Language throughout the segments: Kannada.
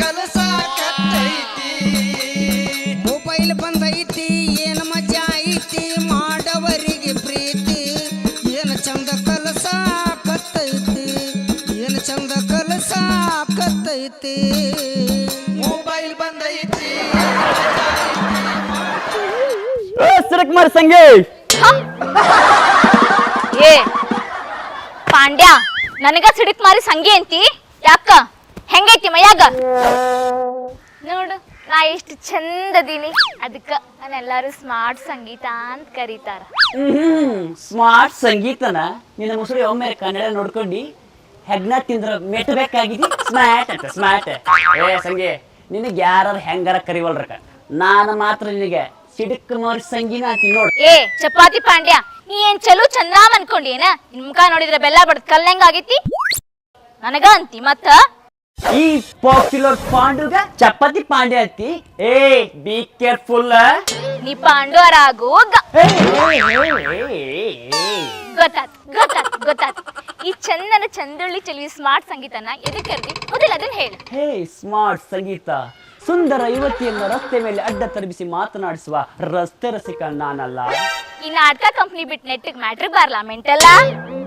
ಕಲಸಾಕತ್ತೈತಿ ಮೊಬೈಲ್ ಬಂದೈತಿ ಏನು ಮಜಾ ಐತಿ ಮಾಡವರಿಗೆ ಪ್ರೀತಿ ಏನು ಚಂದ ಕಲಸಾಕತ್ತೈತಿ ಏನು ಚಂದ ಕಲಸಾಕತ್ತೈತಿ ಮೊಬೈಲ್ ಬಂದೈತಿ ಸುರಕುಮಾರ್ ಸಂಗಿ ಏ ಪಾಂಡ್ಯ ನನಗ ಸಿಡಿಕ್ ಮಾರಿ ಸಂಗಿ ಅಂತಿ ಯಾಕ ಹೆಂಗೈತಿ ಮೈಯಾಗ ನೋಡು ನಾ ಎಷ್ಟು ಚಂದದೀನಿ ಅದಕ್ಕ ನಾನೆಲ್ಲಾರು ಸ್ಮಾರ್ಟ್ ಸಂಗೀತ ಅಂತ ಕರೀತಾರ ಸ್ಮಾರ್ಟ್ ಸಂಗೀತನ ನಿನ್ನ ಮುಸುಳಿ ಒಮ್ಮೆ ಕನ್ನಡ ನೋಡ್ಕೊಂಡು ಹೆಗ್ನ ತಿಂದ್ರ ಮೆಟ್ಟಬೇಕಾಗಿದಿ ಸ್ಮಾರ್ಟ್ ಅಂತ ಸ್ಮಾರ್ಟ್ ಏ ಸಂಗಿ ನಿನಗೆ ಯಾರು ಹೆಂಗಾರ ಕರಿವಲ್ರಕ ನಾನು ಮಾತ್ರ ನಿನಗೆ ಸಿಡಿಕ್ ಮಾರಿ ಸಂಗೀನ ಅಂತೀನಿ ನೋಡು ಏ ಚಪಾತಿ ಪಾಂಡ್ಯ ನೀ ಏನ್ ಚಲೋ ಚಂದಾಮ್ ಅನ್ಕೊಂಡೇನ ನಿನ್ ಮುಖ ನೋಡಿದ್ರೆ ಬೆಲ್ಲ ಬಡ್ದ್ ಕಲ್ಲಂಗ ಆಗೈತಿ ನನಗ ಅಂತಿ ಮತ್ತ ಈ ಪಾಪ್ಯುಲರ್ ಪಾಂಡುಗ ಚಪಾತಿ ಪಾಂಡೆ ಅಂತಿ ಏ ಬಿ ಕೇರ್ಫುಲ್ ನೀ ಪಾಂಡವರ ಆಗೋಗ ಗೊತ್ತಾತ್ ಈ ಚಂದನ ಚಂದುಳ್ಳಿ ಚೆಲುವಿ ಸ್ಮಾರ್ಟ್ ಸಂಗೀತನ ಎದಕ್ಕೆ ಕರ್ದಿ ಮೊದಲು ಅದನ್ನ ಹೇಳು ಹೇ ಸ್ಮಾರ್ಟ್ ಸಂಗೀತ ಸುಂದರ ಯುವತಿಯನ್ನು ರಸ್ತೆ ಮೇಲೆ ಅಡ್ಡ ತರಬಿಸಿ ಮಾತನಾಡಿಸುವ ರಸ್ತೆ ರಸಿಕ ನಾನಲ್ಲ. ಈ ನಾಟಕ ಕಂಪ್ನಿ ಬಿಟ್ಟು ನೆಟ್ಟಿಗೆ ಮ್ಯಾಟ್ರ್ ಬಾರ್ಲಾ ಮೆಂಟಲ್ಲ.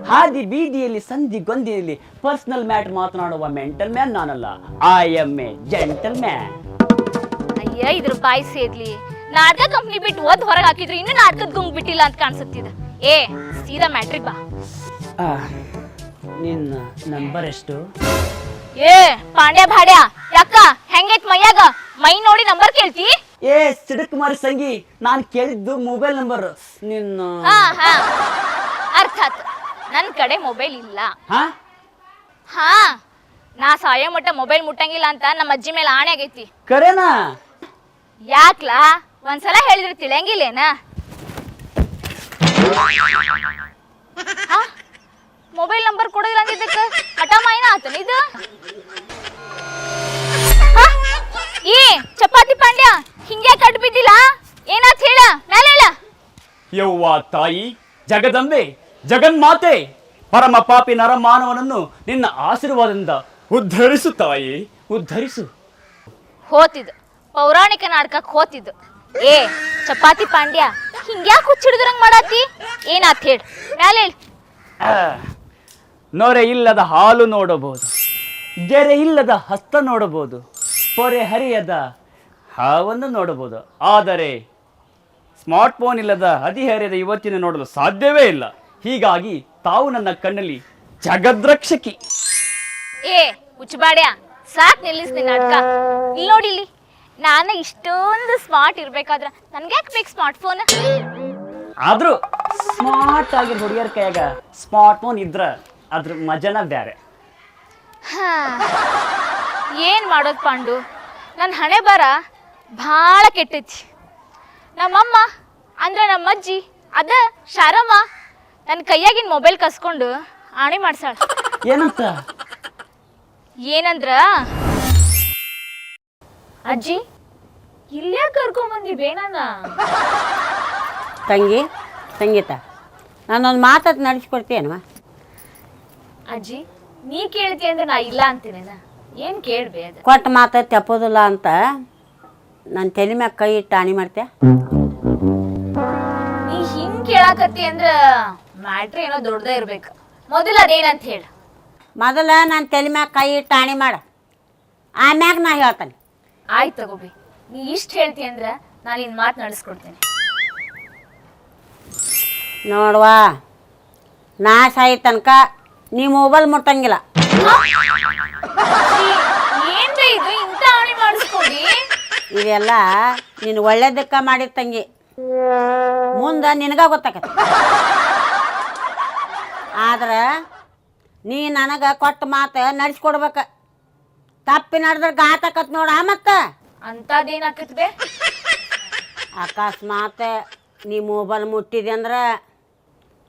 ಹಾದಿ ಬೀದಿಯಲ್ಲಿ ಸಂಧಿ ಗೊಂದಿಯಲ್ಲಿ ಪರ್ಸನಲ್ ಮ್ಯಾಟರ್ ಮಾತನಾಡುವ ಮೆಂಟಲ್ ಮ್ಯಾನ್ ನಾನಲ್ಲ. I M A gentle man. ಅಯ್ಯ ಇದ್ರ ಬಾಯಿ ಸೇರ್ಲಿ. ನಾಟಕ ಕಂಪ್ನಿ ಬಿಟ್ಟು ಓದ್ ಹೊರಗೆ ಹಾಕಿದ್ರು ಇನ್ನು ನಾಟಕದ ಗುಂಗ್ ಬಿಟ್ಟಿಲ್ಲ ಅಂತ ಕಾಣಿಸುತ್ತಿದೆ. ಏ ಸೀದಾ ಮ್ಯಾಟ್ರಿಕ್ ಬಾ. ನಿನ್ನ ನಂಬರ್ ಎಷ್ಟು? ಏ ಪಾಂಡ್ಯ ಭಾಡ್ಯ ಯಾಕ ಹೆಂಗೈತ್ ಮೈಯಾಗ ಮೈ ನೋಡಿ ನಂಬರ್ ಕೇಳ್ತಿ? ಏ ಸಿಡಕ್ ಮಾರಿ ಸಂಗಿ ನಾನ್ ಕೇಳಿದ್ದು ಮೊಬೈಲ್ ನಂಬರ್ ನಿನ್ನ. ಅರ್ಥ ಆಯ್ತು. ನನ್ ಕಡೆ ಮೊಬೈಲ್ ಇಲ್ಲ. ಹಾ ನಾ ಸಾಯೋ ಮಟ್ಟ ಮೊಬೈಲ್ ಮುಟ್ಟಂಗಿಲ್ಲ ಅಂತ ನಮ್ಮ ಅಜ್ಜಿ ಮೇಲೆ ಆಣೆ ಆಗೈತಿ. ಕರೆನಾ? ಯಾಕ್ಲಾ ಒಂದ್ಸಲ ಹೇಳಿದ್ರೆ ತಿಳಿಯಂಗಿಲ್ಲೇನ? ಮೊಬೈಲ್ ನಂಬರ್ ಕೊಡೋದಿಲ್ಲ ಅಂದಿದ್ದಕ್ಕೆ ಹಠ ಮಾಯಿನ ಆತನ ಇದು. ಏ ಚಪಾತಿ ಪಾಂಡ್ಯ ಹಿಂಗೆ ಕಟ್ ಬಿದ್ದಿಲ್ಲ ಏನಾತ್ ಹೇಳ ಮೇಲೆ ಹೇಳ. ಯವ್ವ ತಾಯಿ ಜಗದಂಬೆ ಜಗನ್ಮಾತೆ ಪರಮ ಪಾಪಿ ನರಮಾನವನನ್ನು ನಿನ್ನ ಆಶೀರ್ವಾದದಿಂದ ಉದ್ಧರಿಸು ತಾಯಿ, ಉದ್ಧರಿಸು. ಹೋತಿದ್ದು ಪೌರಾಣಿಕ ನಾಟಕಕ್ಕೆ ಹೋತಿದ್ದು. ಏ ಚಪಾತಿ ಪಾಂಡ್ಯ ಹಿಂಗ್ಯಾಕೆ ಹುಚ್ಚಿಡಿದ್ರಂಗ್ ಮಾಡಾತಿ ಏನಾತ್ ಹೇಳ ಮೇಲೆ ಹೇಳ. ನೊರೆ ಇಲ್ಲದ ಹಾಲು ನೋಡಬಹುದು, ಗೆರೆ ಇಲ್ಲದ ಹಸ್ತ ನೋಡಬಹುದು, ಪೊರೆ ಹರಿಯದ ಹಾವನ್ನು ನೋಡಬಹುದು, ಆದರೆ ಸ್ಮಾರ್ಟ್ ಫೋನ್ ಇಲ್ಲದ ಹದಿಹರೆಯದ ಯುವತಿಯನ್ನು ನೋಡಲು ಸಾಧ್ಯವೇ ಇಲ್ಲ. ಹೀಗಾಗಿ ತಾವು ನನ್ನ ಕಣ್ಣಲ್ಲಿ ಜಗದ್ರಕ್ಷಕಿ. ಏ ಹುಚ್ಚಬಾಡ್ಯ ಸಾಕ್ ನಿಲ್ಲಿಸ್ ನಿನ್ನ ನಾಟಕ. ಇಲ್ಲಿ ನೋಡಿ ಇಲ್ಲಿ ನಾನು ಇಷ್ಟೊಂದು ಸ್ಮಾರ್ಟ್ ಇರ್ಬೇಕಾದ್ರ ನನ್ಗ್ಯಾಕೆ ಬೇಕು ಸ್ಮಾರ್ಟ್ ಫೋನ್? ಆದ್ರೂ ಸ್ಮಾರ್ಟ್ ಆಗಿ ಹುಡುಗಿಯರ ಕೈಯಾಗ ಸ್ಮಾರ್ಟ್ ಫೋನ್ ಇದ್ರ ಅದ್ರ ಮಜನ ಬ್ಯಾರೆ. ಏನ್ ಮಾಡೋದು ಪಾಂಡು, ನನ್ನ ಹಣೆ ಬರ ಭಾಳ ಕೆಟ್ಟೈತಿ. ನಮ್ಮಮ್ಮ ಅಂದ್ರೆ ನಮ್ಮ ಅಜ್ಜಿ ಅದ ಶಾರಮ್ಮ ನನ್ನ ಕೈಯಾಗಿನ ಮೊಬೈಲ್ ಕಸ್ಕೊಂಡು ಆಣಿ ಮಾಡ್ಸಾಳ. ಏನಂತ? ಏನಂದ್ರ ಅಜ್ಜಿ ಇಲ್ಲೇ ಕರ್ಕೊಂಬಂದಿ ನನ್ನ. ತಂಗಿ ಸಂಗೀತ ನಾನೊಂದು ಮಾತತ್ ನಡೆಸ್ಕೊಡ್ತೀಯನ್ವ? ಅಜ್ಜಿ ನೀ ಕೇಳ್ತಿ ಅಂದ್ರೆ ನಾ ಇಲ್ಲ ಅಂತೀನೇನ? ಏನ್ ಕೇಳ್ಬೇಡ. ಕೊಟ್ಟ ಮಾತ ತಪ್ಪೋದಿಲ್ಲ ಅಂತ ನನ್ನ ತಲೆ ಮ್ಯಾಗ ಕೈ ಇಟ್ಟು ಆಣಿ ಮಾಡ್ತೀಯ? ನೀ ಹಿಂಗ್ ಕೇಳಾಕತ್ತಿ ಅಂದ್ರ ಮ್ಯಾಟ್ರ್ ಏನೋ ದೊಡ್ಡದ ಇರ್ಬೇಕು. ಮೊದಲ ಅದೇನಂತ ಹೇಳ. ಮೊದಲ ನನ್ನ ತಲೆ ಮ್ಯಾಗ ಕೈ ಇಟ್ಟು ಆಣಿ ಮಾಡ, ಆಮ್ಯಾಗ ನಾ ಹೇಳ್ತಾನೆ. ಆಯ್ತು ತಗೋಬಿ, ನೀ ಇಷ್ಟ ಹೇಳ್ತಿ ಅಂದ್ರ ನಾನು ಇನ್ ಮಾತು ನಡೆಸ್ಕೊಡ್ತೇನೆ. ನೋಡ್ವಾ ನಾಶ ಆಯ್ತು ತನಕ ನೀ ಮೊಬೈಲ್ ಮುಟ್ಟಂಗಿಲ್ಲ. ಏನ್ರಿ ಇದು ಇಂತ ಆಣಿ ಮಾಡಿಸ್ಕೊಡಿ? ಇದೆಲ್ಲ ನೀನು ಒಳ್ಳೇದಕ್ಕ ಮಾಡಿದ ತಂಗಿ, ಮುಂದೆ ನಿನಗ ಗೊತ್ತಾಗತ್ತೆ. ಆದ್ರೆ ನೀ ನನಗೆ ಕೊಟ್ಟ ಮಾತು ನಡೆಸ್ಕೊಡ್ಬೇಕ. ತಪ್ಪಿ ನಡೆದ್ರೆ ಘಾತಕತ್ ನೋಡ. ಮತ್ತೆ ಅಂತದೇನಾಕತ್ಬೆ? ಅಕಸ್ಮಾತ್ ನೀ ಮೊಬೈಲ್ ಮುಟ್ಟಿದೆ ಅಂದ್ರೆ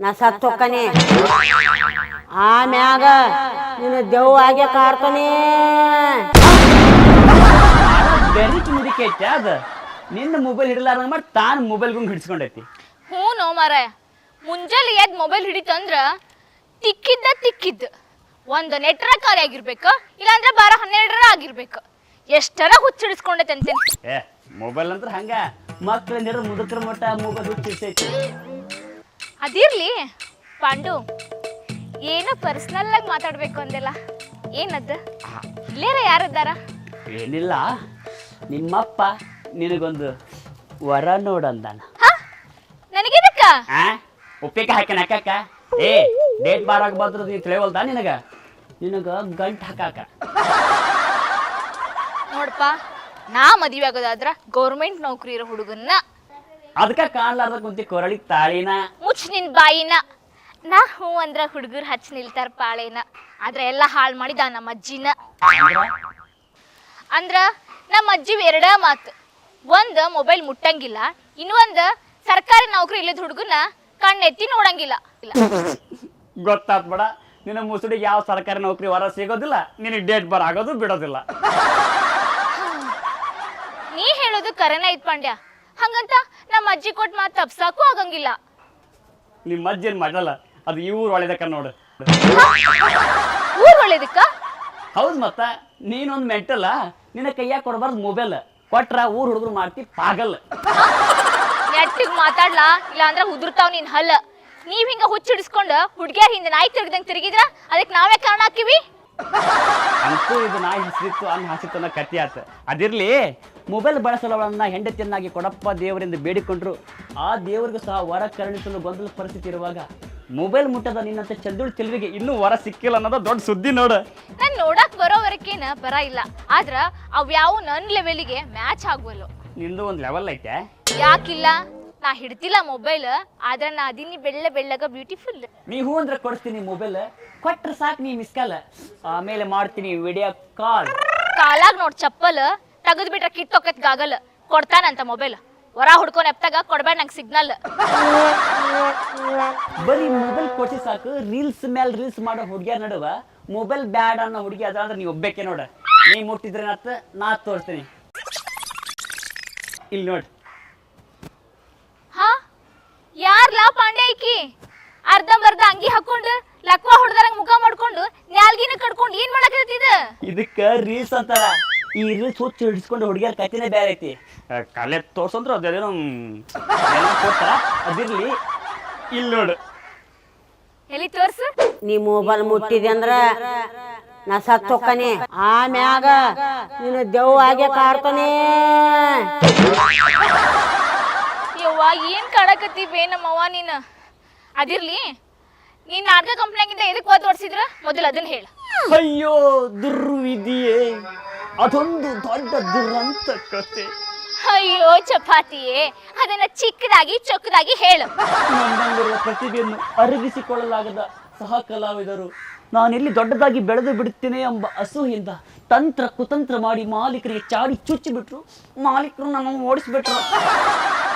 ನಾ ಸತ್ತು ಹೋಗ್ತಾನೆ. ಆಮ್ಯಾಗ ನೀನು ದೆವ್ವ ಆಗೇ ಕಾಡ್ತಾನೆ. ಬೆರಿಕ್ ಮುದಿಕೈತಿ ಅದ ನಿನ್ನ ಮೊಬೈಲ್ ಹಿಡಲಾರ್ದಂಗ ಮಾಡಿ ತಾನು ಮೊಬೈಲ್ಗೂ ಹಿಡಿಸ್ಕೊಂಡೈತಿ. ಹ್ಞೂ ನೋ ಮಾರಾಯ, ಮುಂಜಾನೆ ಎದ್ದು ಮೊಬೈಲ್ ಹಿಡಿತಂದ್ರ ತಿಕ್ಕಿದ್ದ ಒಂದು ನೆಟ್ರ ಖಾಲಿ ಆಗಿರ್ಬೇಕು, ಇಲ್ಲಾಂದ್ರೆ 12-12 ಆಗಿರ್ಬೇಕು. ಎಷ್ಟರ ಹುಚ್ಚಿಡಿಸ್ಕೊಂಡೈತೆ ಅಂತೀನಿ. ಏ ಮೊಬೈಲ್ ಅಂದ್ರೆ ಹಂಗ ಮಕ್ಕಳಿಂದ ಮುದುಕರ ಮಟ್ಟ ಮೊಬೈಲ್ ಹುಚ್ಚಿಡ್ಸೈತಿ. ಅದಿರ್ಲಿ ಪಾಂಡು, ಏನೋ ಪರ್ಸನಲ್ ಆಗಿ ಮಾತಾಡ್ಬೇಕು ಅಂದೆಲ್ಲ, ಏನದ? ಇಲ್ಲೇರ ಯಾರದ್ದಾರ? ಏನಿಲ್ಲ, ನಿಮ್ಮಪ್ಪ ನಿನಗೊಂದು ವರ ನೋಡಂದಾನ. ನನಗೆದಕ್ಕ? ಉಪ್ಪಿಗೆ ಹಾಕ್ಯಾನ ಹಾಕಾಕ. ಏ ಡೇಟ್ ಬಾರ್ ಆಗ್ಬಾರ್ದು ನೀ ತಿಳಿವಲ್ದ ನಿನಗ ಗಂಟ್ ಹಾಕಾಕ. ನೋಡಪ್ಪ, ನಾ ಮದುವೆ ಆಗೋದಾದ್ರ ಗೌರ್ಮೆಂಟ್ ನೌಕರಿ ಇರೋ ಹುಡುಗನ್ನ. ಅದಕ್ಕ ಕಾಣ್ಲಾರ್ದ ಕುಂತಿ ಕೊರಳಿ ತಾಳಿನ. ಮುಚ್ಚ ನಿನ್ ಬಾಯಿನ. ನಾ ಹೂ ಅಂದ್ರ ಹುಡುಗರು ಹಚ್ಚಿ ನಿಲ್ತಾರ ಪಾಳೇನ, ಆದ್ರೆ ಎಲ್ಲ ಹಾಳು ಮಾಡಿದ ನಮ್ಮ ಅಜ್ಜಿನ. ಅಂದ್ರ ನಮ್ಮ ಅಜ್ಜಿ ಎರಡ ಮಾತು, ಒಂದ್ ಮೊಬೈಲ್ ಮುಟ್ಟಂಗಿಲ್ಲ, ಇನ್ನೊಂದ್ ಸರ್ಕಾರಿ ನೌಕರಿ ಇಲ್ಲದ ಹುಡುಗನ ಕಣ್ಣೆತ್ತಿ ನೋಡಂಗಿಲ್ಲ. ಗೊತ್ತಾತ್ ಬೇಡ, ನಿನ್ನ ಮುಸುಡಿಗೆ ಯಾವ ಸರ್ಕಾರಿ ನೌಕರಿ ವರ ಸಿಗೋದಿಲ್ಲ, ನಿನಗೆ ಡೇಟ್ ಬಾರ್ ಆಗೋದು ಬಿಡೋದಿಲ್ಲ. ನೀ ಹೇಳೋದು ಕರೆನ ಐತ್ ಪಾಂಡ್ಯ, ಹಂಗಂತ ನಮ್ಮ ಅಜ್ಜಿ ಕೊಟ್ಟು ಮಾತು ತಪ್ಸಾಕು ಆಗಂಗಿಲ್ಲ. ನಿಮ್ಮ ಅಜ್ಜಿ ಏನ್ ಮಾಡಲ್ಲ, ಅದು ಈ ಊರ್ ಒಳ್ಳೇದಕ್ಕ ನೋಡು. ಊರ್ ಒಳ್ಳೇದಕ್ಕ? ಹೌದ್ ಮತ್ತ, ನೀನೊಂದ್ ಮೆಂಟಲ್ಲ, ನಿನ್ನ ಕೈಯಾಗ ಕೊಡಬಾರ್ದು ಮೊಬೈಲ್, ಕೊಟ್ರ ಊರ್ ಹುಡುಗರು ಮಾಡ್ತಿ ಪಾಗಲ್. ನೆಟ್ಟಿಗ್ ಮಾತಾಡ್ಲಾ, ಇಲ್ಲ ಅಂದ್ರ ಉದುರ್ತಾವ್ ನಿನ್ ಹಲ್ಲ. ನೀವ್ ಹಿಂಗ ಹುಚ್ಚಿಡಿಸ್ಕೊಂಡ ಹುಡ್ಗ್ಯಾರ ಹಿಂದೆ ನಾಯಿ ತಿರ್ಗಿದಂಗ್ ತಿರುಗಿದ್ರ ಅದಕ್ಕೆ ನಾವೇ ಕಾರಣ ಹಾಕಿವಿ. ಅಂತೂ ಇದು ನಾಯಿ ಹಸಿತ್ತು ಅನ್ನ ಹಸಿತ್ತು ಅನ್ನೋ ಕತಿ ಆತ. ಅದಿರ್ಲಿ, ಮೊಬೈಲ್ ಬಳಸಲವಳನ್ನ ಹೆಂಡತಿಯನ್ನಾಗಿ ಕೊಡಪ್ಪ ದೇವರಿಂದ ಬೇಡಿಕೊಂಡ್ರು ಆ ದೇವರಿಗೂ ಸಹ ವರ ಕರುಣಿಸಲು ಗೊಂದಲ ಪರಿಸ್ಥಿತಿ ಇರುವಾಗ ಮೊಬೈಲ್ ಮುಟ್ಟದ ನಿನ್ನಂತ ಚಂದುಳು ಚೆಲುವಿಗೆ ಇನ್ನೂ ವರ ಸಿಕ್ಕಿಲ್ಲ ಅನ್ನೋದು ದೊಡ್ಡ ಸುದ್ದಿ ನೋಡು. ನಾನ್ ನೋಡಕ್ ಬರೋವರೆಕೇನ ಬರ ಇಲ್ಲ, ಆದ್ರ ಅವ್ಯಾವು ನನ್ ಲೆವೆಲ್ಗೆ ಮ್ಯಾಚ್ ಆಗುವಲ್ಲ. ನಿಂದು ಒಂದ್ ಲೆವೆಲ್ ಐತೆ. ಯಾಕಿಲ್ಲ? ನಾ ಹಿಡ್ತಿಲ್ಲ ಮೊಬೈಲ್, ಆದ್ರ ನಾ ಅದೀನಿ ಬೆಳ್ಳಗ ಬ್ಯೂಟಿಫುಲ್. ನೀ ಹೂ ಅಂದ್ರೆ ಕೊಡ್ತೀನಿ ಮೊಬೈಲ್, ಕೊಟ್ರ ಸಾಕು ನೀ ಮಿಸ್ ಕಾಲ್, ಆಮೇಲೆ ಮಾಡ್ತೀನಿ ವಿಡಿಯೋ ಕಾಲ್. ಕಾಲಾಗ್ ನೋಡ್ ಚಪ್ಪಲ್ ತೆಗೆದ್ ಬಿಟ್ರ ಕಿತ್ತೋಕತ್ ಗಾಗಲ್. ಕೊಡ್ತಾನಂತ ಮೊಬೈಲ್, ಹೊರ ಹುಡ್ಕೊಂಡ್ ಎಪ್ತಾಗ ಕೊಡ್ಬೇಡ ನಂಗೆ ಸಿಗ್ನಲ್. ಬರೀ ಮೊಬೈಲ್ ಕೊಟ್ಟಿ ಸಾಕು, ರೀಲ್ಸ್ ಮೇಲೆ ರೀಲ್ಸ್ ಮಾಡೋ ಹುಡುಗಿಯರ್ ನಡುವ ಮೊಬೈಲ್ ಬ್ಯಾಡ್ ಅನ್ನೋ ಹುಡುಗಿ ಅದ ಅಂದ್ರೆ ನೀ ಒಬ್ಬೇಕೆ ನೋಡ. ನೀ ಮುಟ್ಟಿದ್ರೆ ನಾ ತೋರಿಸ್ತೀನಿ. ಇಲ್ಲಿ ನೋಡಿ. ಹಾ, ಯಾರ್ಲಾ ಪಾಂಡ್ಯಕಿ? ಅರ್ಧಂಬರ್ಧ ಅಂಗಿ ಹಾಕೊಂಡು ಲಕ್ವ ಹೊಡೆದಾರಂಗ್ ಮುಖ ಮಾಡ್ಕೊಂಡು ನ್ಯಾಲ್ಗಿನ ಕಡ್ಕೊಂಡು ಏನ್ ಮಾಡಕತ್ತಿದ? ಇದಕ್ಕ ರೀಲ್ಸ್ ಅಂತಾರ. ಈ ರೀಲ್ಸ್ ಹುಚ್ಚು ಹಿಡಿಸ್ಕೊಂಡು ಹುಡುಗಿಯರ್ ಕತಿನೇ ಬೇರೆ ಐತಿ. ಕಲೆ ತೋರ್ಸಂದ್ರ ಅದೇನೋ ಕೊಡ್ತಾರ. ಅದಿರ್ಲಿ, ಇಲ್ಲಿ ನೋಡು. ಎಲ್ಲಿ ತೋರ್ಸು? ನೀ ಮೊಬೈಲ್ ಮುಟ್ಟಿದೆ ಅಂದ್ರ ನಾ ಸತ್ ಹೊಕ್ಕನೆ, ಆಮ್ಯಾಗ ನೀನು ದೆವ್ವ ಆಗೇ ಕಾಡ್ತಾನೆ. ಯವ್ವ, ಏನ್ ಕಾಡಕತ್ತಿ ಬೇ ನಮ್ಮವ್ವ ನೀನ್. ಅದಿರ್ಲಿ, ನೀನ್ ನಾಟಕ ಕಂಪ್ನಿಯಾಗಿಂದ ಎದಕ್ ಓದ್ ಓಡಿಸಿದ್ರ ಮೊದಲು ಅದನ್ನ ಹೇಳ. ಅಯ್ಯೋ ದುರ್ವಿಧಿಯೇ, ಅದೊಂದು ದೊಡ್ಡ ದುರಂತ ಕತೆ. ಅಯ್ಯೋ ಚಪಾತಿಯೇ, ಅದನ್ನ ಚಿಕ್ಕದಾಗಿ ಚೊಕ್ಕದಾಗಿ ಹೇಳು. ನನ್ನಲ್ಲಿರುವ ಪ್ರತಿಭೆಯನ್ನು ಅರಗಿಸಿಕೊಳ್ಳಲಾಗದ ಸಹ ಕಲಾವಿದರು ನಾನೆಲ್ಲಿ ದೊಡ್ಡದಾಗಿ ಬೆಳೆದು ಬಿಡುತ್ತೇನೆ ಎಂಬ ಅಸೂಯಿಂದ ತಂತ್ರ ಕುತಂತ್ರ ಮಾಡಿ ಮಾಲೀಕರಿಗೆ ಚಾಡಿ ಚುಚ್ಚಿ ಬಿಟ್ರು. ಮಾಲೀಕರು ನಮ್ಮನ್ನು ಓಡಿಸ್ಬಿಟ್ರು.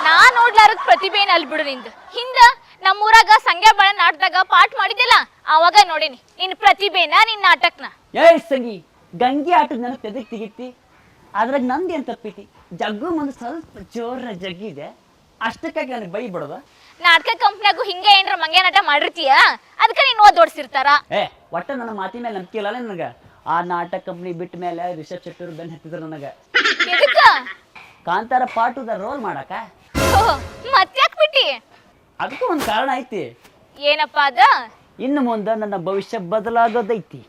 ನಾ ನೋಡ್ಲಾರದ್ ಪ್ರತಿಭೆನ ಅಲ್ಲಿ ಬಿಡು ನಿಂದು. ಹಿಂದ ನಮ್ಮೂರಾಗ ಸಂಗ್ಯಾ ಬಾಳ ನಾಟದಾಗ ಪಾಠ ಮಾಡಿದ್ದಿಲ್ಲ, ಅವಾಗ ನೋಡೇನಿ ನಿನ್ ಪ್ರತಿಭೆನ, ನಿನ್ ನಾಟಕನ. ಏ ಸಂಗಿ, ಗಂಗೆ ಆಟದ ನನ್ನ ತೆದಕ್ ತೆಗಿತಿ, ಅದ್ರಾಗ ನಂದು ಏನ್ ತಪ್ಪೈತಿ? ಜಗ್ಗು ಮುಂದೆ ಸ್ವಲ್ಪ ಜೋರ ಜಗ್ಗಿದೆ, ಅಷ್ಟಕ್ಕಾಗಿ ನನಗೆ ಬೈ ಬಿಡೋದ? ನಾಟಕ ಕಂಪ್ನಿಯಾಗು ಹಿಂಗ ಏನ್ರ ಮಂಗ್ಯ ನಾಟ ಮಾಡಿರ್ತೀಯ, ಅದಕ್ಕೆ ನೀನ್ ಓದ್ ಓಡಿಸಿರ್ತಾರ. ಒಟ್ಟ ನನ್ನ ಮಾತಿ ಮೇಲೆ ನಂಬಿಕೆ ಇಲ್ಲ ನನಗ. ಆ ನಾಟಕ ಕಂಪ್ನಿ ಬಿಟ್ಟ ಮೇಲೆ ರಿಷಬ್ ಶೆಟ್ಟರ್ ಬೆನ್ ಹತ್ತಿದ್ರು ನನಗ. ಕಾಂತಾರ ಪಾಟುದ ರೋಲ್ ಮಾಡಕ. ಮತ್ತ್ಯಾಕ್ ಬಿಟ್ಟಿ? ಅದಕ್ಕೂ ಒಂದು ಕಾರಣ ಐತಿ. ಏನಪ್ಪಾ ಅದ? ಇನ್ನು ಮುಂದೆ ನನ್ನ ಭವಿಷ್ಯ ಬದಲಾಗೋದೈತಿ.